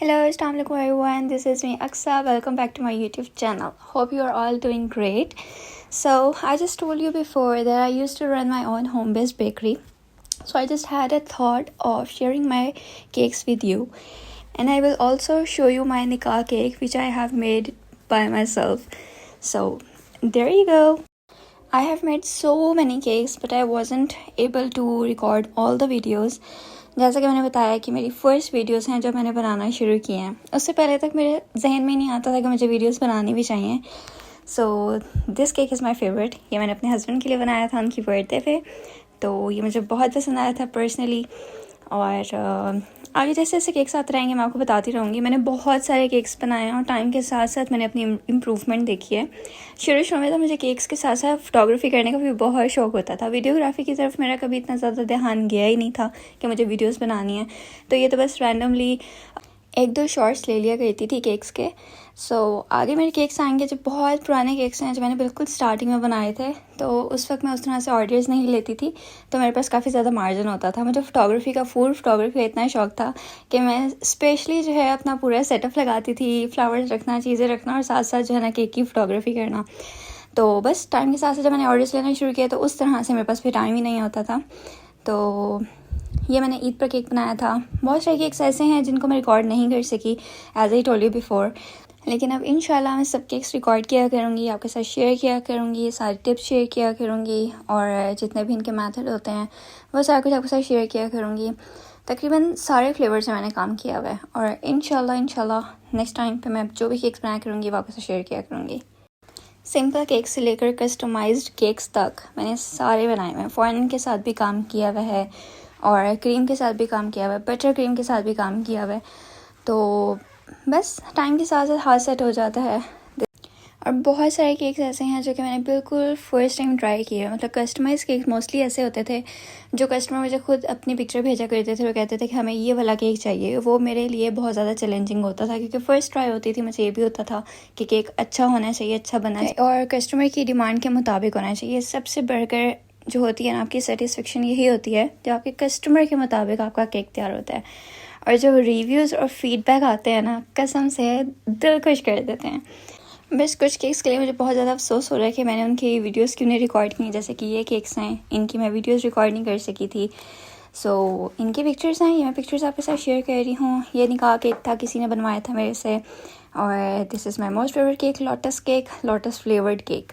Hello, Assalamualaikum everyone. This is me Aksa. Welcome back to my YouTube channel. Hope you are all doing great. So I just told you before that I used to run my own home-based bakery. So I just had a thought of sharing my cakes with you, and I will also show you my nikah cake which I have made by myself. So there you go. I have made so many cakes but I wasn't able to record all the videos. जैसा कि मैंने बताया कि मेरी first videos हैं जो मैंने बनाना शुरू किए हैं, उससे पहले तक मेरे जहन में नहीं आता था कि मुझे वीडियोस बनानी भी चाहिए. So this cake is my favourite. ये मैंने अपने हस्बैंड के लिए बनाया था उनकी बर्थडे पे, तो ये मुझे बहुत पसंद आया था पर्सनली. और आगे जैसे जैसे केक्स आते रहेंगे मैं आपको बताती रहूँगी. मैंने बहुत सारे केक्स बनाए हैं और टाइम के साथ साथ मैंने अपनी इम्प्रूवमेंट देखी है. शुरू में तो मुझे केक्स के साथ साथ फोटोग्राफी करने का भी बहुत शौक होता था. वीडियोग्राफी की तरफ मेरा कभी इतना ज़्यादा ध्यान गया ही नहीं था कि मुझे वीडियोस बनानी है. तो ये तो बस रैंडमली एक दो शॉर्ट्स ले लिया करती थी केक्स के. सो आगे मेरे केक्स आएंगे जो बहुत पुराने केक्स हैं जो मैंने बिल्कुल स्टार्टिंग में बनाए थे. तो उस वक्त मैं उस तरह से ऑर्डर्स नहीं लेती थी, तो मेरे पास काफ़ी ज़्यादा मार्जिन होता था. मुझे फोटोग्राफी का इतना शौक था कि मैं स्पेशली जो है अपना पूरा सेटअप लगाती थी, फ्लावर्स रखना, चीज़ें रखना और साथ साथ जो है ना केक की फोटोग्राफी करना. तो बस टाइम के साथ साथ जब मैंने ऑर्डर्स लेना शुरू किया तो उस तरह से मेरे पास फिर टाइम ही नहीं होता था. तो ये मैंने ईद पर केक बनाया था. बहुत सारे केक्स ऐसे हैं जिनको मैं रिकॉर्ड नहीं कर सकी, as I told you before. लेकिन अब इंशाल्लाह मैं सब केक्स रिकॉर्ड किया करूँगी, आपके साथ शेयर किया करूँगी, सारे टिप्स शेयर किया करूँगी और जितने भी इनके मेथड होते हैं वो सारा कुछ आपके साथ शेयर किया करूँगी. तकरीबन सारे फ्लेवर्स में मैंने काम किया हुआ है और इंशाल्लाह नेक्स्ट टाइम पे मैं जो भी केक्स बनाया करूँगी वो आपके साथ शेयर किया करूँगी. सिंपल केक से लेकर कस्टमाइज्ड केक्स तक मैंने सारे बनाए हुए हैं. फॉइन के साथ भी काम किया हुआ है और क्रीम के साथ भी काम किया हुआ है, बटर क्रीम के साथ भी काम किया हुआ है. तो बस टाइम के साथ साथ हाथ सेट हो जाता है. और बहुत सारे केक्स ऐसे हैं जो कि मैंने बिल्कुल फर्स्ट टाइम ट्राई किए. मतलब कस्टमाइज केक मोस्टली ऐसे होते थे जो कस्टमर मुझे खुद अपनी पिक्चर भेजा करते थे. वो कहते थे कि हमें ये वाला केक चाहिए. वो मेरे लिए बहुत ज़्यादा चैलेंजिंग होता था क्योंकि फ़र्स्ट ट्राई होती थी. मुझे ये भी होता था कि केक अच्छा होना चाहिए, अच्छा बनना चाहिए और कस्टमर की डिमांड के मुताबिक होना चाहिए. सबसे बढ़कर जो होती है ना आपकी सेटिस्फेक्शन यही होती है जो आपके कस्टमर के मुताबिक आपका केक तैयार होता है. और जो रिव्यूज़ और फीडबैक आते हैं ना, कसम से दिल खुश कर देते हैं. बस कुछ केक्स के लिए मुझे बहुत ज़्यादा अफसोस हो रहा है कि मैंने उनकी वीडियोस क्यों नहीं रिकॉर्ड की. जैसे कि ये केक्स हैं, इनकी मैं वीडियोस रिकॉर्ड नहीं कर सकी थी. सो इनकी पिक्चर्स हैं, ये मैं पिक्चर्स आपके साथ शेयर कर रही हूँ. ये निकाह केक था, किसी ने बनवाया था मेरे से. और this is my most favourite cake, lotus flavoured cake.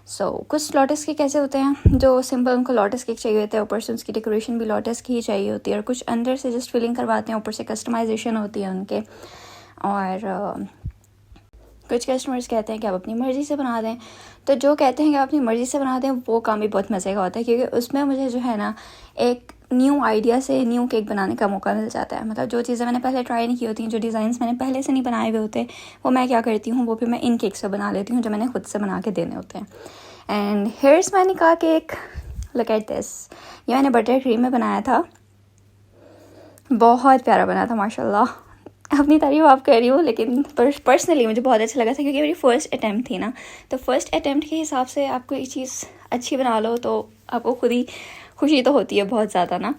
So कुछ लोटस केक ऐसे होते हैं जो सिंपल उनको लोटस केक चाहिए होता है, ऊपर से उसकी डेकोरेशन भी लोटस की ही चाहिए होती है. और कुछ अंदर से जस्ट फिलिंग करवाते हैं, ऊपर से कस्टमाइजेशन होती है उनके. और कुछ कस्टमर्स कहते हैं कि आप अपनी मर्ज़ी से बना दें. तो जो कहते हैं कि आप अपनी मर्ज़ी से बना दें वो काम भी बहुत मज़े का होता है क्योंकि उसमें मुझे जो है ना एक न्यू आइडिया से न्यू केक बनाने का मौका मिल जाता है. मतलब जो चीज़ें मैंने पहले ट्राई नहीं की होती, जो डिज़ाइंस मैंने पहले से नहीं बनाए हुए होते, वो मैं क्या करती हूँ वो फिर मैं इन केक्स से बना लेती हूँ जो मैंने खुद से बना के देने होते हैं. एंड हियर्स माय निकाह केक, लुक एट दिस. ये मैंने बटर क्रीम में बनाया था, बहुत प्यारा बना था माशाल्लाह. अपनी तारीफ आप कर रही हूँ लेकिन पर्सनली मुझे बहुत अच्छा लगा था क्योंकि मेरी फ़र्स्ट अटैम्प्ट थी ना. तो फर्स्ट अटैम्प्ट के हिसाब से आपको ये चीज़ अच्छी बना लो तो आपको खुद ही खुशी तो होती है बहुत ज़्यादा ना.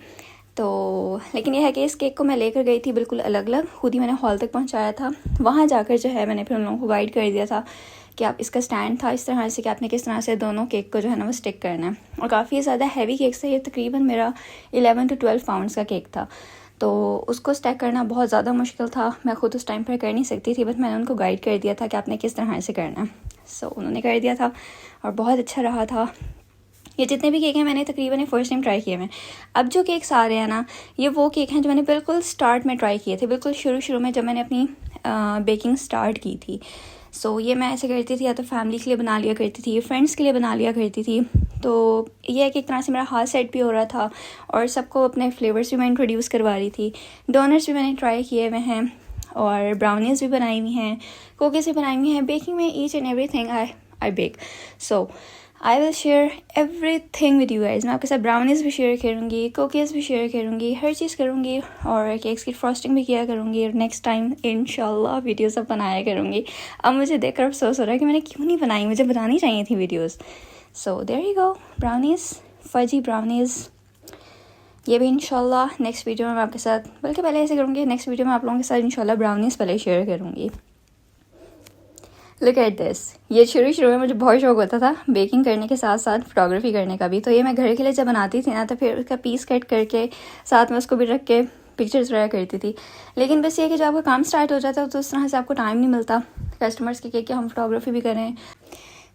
तो लेकिन यह है कि इस केक को मैं लेकर गई थी बिल्कुल अलग अलग, खुद ही मैंने हॉल तक पहुँचाया था. वहाँ जाकर जो है मैंने फिर उन लोगों को गाइड कर दिया था कि आप इसका स्टैंड था इस तरह से कि आपने किस तरह से दोनों केक को जो है ना वो स्टिक करना है. और काफ़ी ज़्यादा हैवी केक था. ये तकरीबन मेरा 11 to 12 पाउंड्स का केक था. तो उसको स्टैक करना बहुत ज़्यादा मुश्किल था. मैं खुद उस टाइम पर कर नहीं सकती थी, बट मैंने उनको गाइड कर दिया था कि आपने किस तरह से करना है. सो उन्होंने कर दिया था और बहुत अच्छा रहा था. ये जितने भी केक हैं मैंने तकरीबन फर्स्ट टाइम ट्राई किए हैं. अब जो केक्स आ रहे हैं ना ये वो केक हैं जो मैंने बिल्कुल स्टार्ट में ट्राई किए थे, बिल्कुल शुरू में जब मैंने अपनी बेकिंग स्टार्ट की थी. सो ये मैं ऐसे करती थी, या तो फैमिली के लिए बना लिया करती थी, फ्रेंड्स के लिए बना लिया करती थी. तो ये है कि एक तरह से मेरा हाथ सेट भी हो रहा था और सबको अपने फ्लेवर्स भी मैं इंट्रोड्यूस करवा रही थी. डोनट्स भी मैंने ट्राई किए हुए हैं और ब्राउनीज़ भी बनाई हुई हैं, कुकीज़ भी बनाई हुई हैं. बेकिंग में each and everything I bake. So I will share everything with you guys. मैं आपके साथ ब्राउनीज़ भी शेयर करूँगी, कुकीज़ भी शेयर करूँगी, हर चीज़ करूँगी और केक्स की फ्रॉस्टिंग भी किया करूँगी. और नेक्स्ट टाइम इंशाल्लाह वीडियो सब बनाया करूँगी. अब मुझे देखकर अफसोस हो रहा है कि मैंने क्यों नहीं बनाई, मुझे बनानी चाहिए थी videos. So there you go, brownies, fudgy brownies. ये भी इंशाल्लाह नेक्स्ट वीडियो में मैं आपके साथ, बल्कि पहले ऐसे करूँगी, नेक्स्ट वीडियो में आप लोगों के साथ इंशाल्लाह ब्राउनीज़ पहले शेयर करूँगी। Look at this. ये शुरू में मुझे बहुत शौक होता था बेकिंग करने के साथ साथ फोटोग्राफी करने का भी। तो ये मैं घर के लिए जब बनाती थी ना, तो फिर उसका पीस कट करके साथ में उसको भी रख के पिक्चर्स वगैरह करती थी। लेकिन बस ये कि जब आपका काम स्टार्ट हो जाता है तो उस तरह से आपको टाइम नहीं मिलता कस्टमर्स के कि हम फोटोग्राफी भी करें।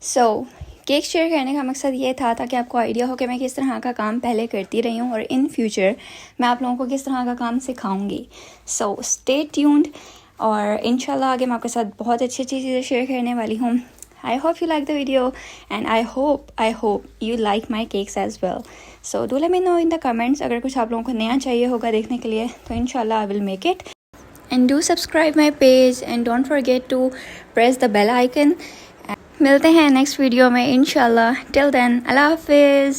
सो केक शेयर करने का मकसद ये था ताकि आपको आइडिया हो कि मैं किस तरह का काम पहले करती रही हूँ और इन फ्यूचर मैं आप लोगों को किस तरह का काम सिखाऊंगी। सो स्टे ट्यून्ड, और इंशाल्लाह आगे मैं आपके साथ बहुत अच्छी अच्छी चीज़ें शेयर करने वाली हूँ। I hope you like the video and I hope you like my cakes as well. So do let me know in the comments. अगर कुछ आप लोगों को नया चाहिए होगा देखने के लिए तो इंशाल्लाह I will make it. And do subscribe my page and don't forget to press the bell icon. मिलते हैं नेक्स्ट वीडियो में इंशाल्लाह। टिल देन अल्लाह हाफिज़।